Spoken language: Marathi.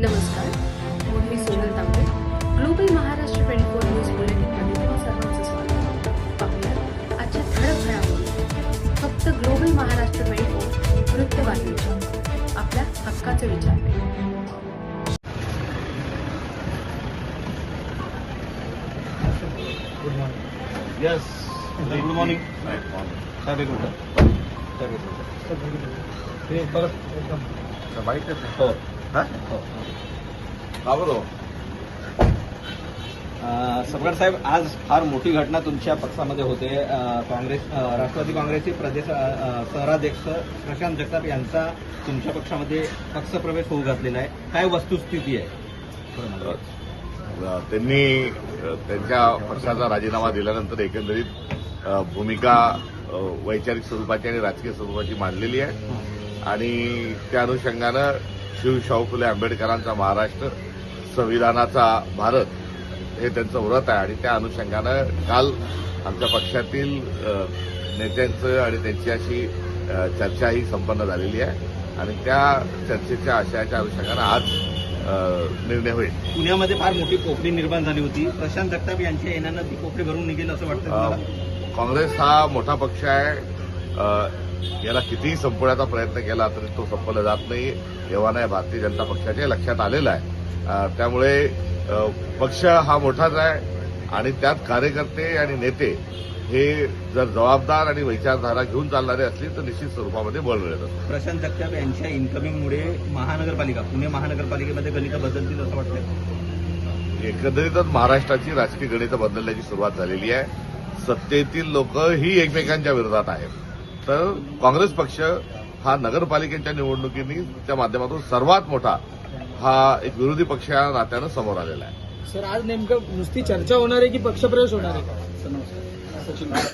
नमस्कार, मी सोनल तांबे. ग्लोबल महाराष्ट्र 24 न्यूज बुलेटिनमध्ये तुम्हा सर्वांचं स्वागत. पाहूया आजच्या ठळक घडामोडी. फक्त ग्लोबल महाराष्ट्र 24 वृत्तवाहिनीच्या आपल्या हक्काचे विचार. Good morning. Yes, good morning. हे परत एकदम बाईक हो का बरोबर. सबगड साहेब, आज फार मोठी घटना तुमच्या पक्षामध्ये होते. राष्ट्रवादी काँग्रेसचे प्रदेश शहराध्यक्ष प्रशांत जगताप यांचा तुमच्या पक्षामध्ये पक्षप्रवेश होऊ घातलेला आहे. काय वस्तुस्थिती आहे? त्यांनी त्यांच्या पक्षाचा राजीनामा दिल्यानंतर एकंदरीत भूमिका वैचारिक स्वरूपाची आणि राजकीय स्वरूपाची मांडलेली आहे आणि त्या अनुषंगानं शाहू फुले आंबेडकरांचा महाराष्ट्र, संविधानाचा भारत हे त्यांचं व्रत आहे आणि त्या अनुषंगानं काल आमच्या पक्षातील नेत्यांचं आणि त्यांच्याशी चर्चाही संपन्न झालेली आहे आणि त्या चर्चेच्या आशयाच्या अनुषंगानं आज निर्णय होईल. पुण्यामध्ये फार मोठी पोकळी निर्माण झाली होती. प्रशांत जगताप यांच्या येण्यानं ती पोकळी भरून निघेल असं वाटतं तुम्हाला? काँग्रेस हा मोठा पक्ष आहे. याला कितीही संपवण्याचा प्रयत्न केला तरी तो संपवला जात नाही. एव्हाना भारतीय जनता पक्षाच्या लक्षात आलेलं आहे. त्यामुळे पक्ष हा मोठाच आहे आणि त्यात कार्यकर्ते आणि नेते हे जर जबाबदार आणि विचारधारा घेऊन चालणारे असली तर निश्चित स्वरूपामध्ये बळ मिळत असतं. प्रशांत जगताप यांच्या इन्कमिंगमुळे पुणे महानगरपालिकेमध्ये गणितं बदलतील असं वाटतं? एकंदरीतच महाराष्ट्राची राजकीय गणितं बदलण्याची सुरुवात झालेली आहे. सत्तेतील लोक ही एकमेकांच्या विरोधात आहेत. तर काँग्रेस पक्ष हा नगरपालिकेच्या निवडणुकीच्या माध्यमातून सर्वात मोठा हा एक विरोधी पक्ष या नात्यानं समोर आलेला आहे. सर, आज नेमकं नुसती चर्चा होणार आहे की पक्षप्रवेश होणार आहे?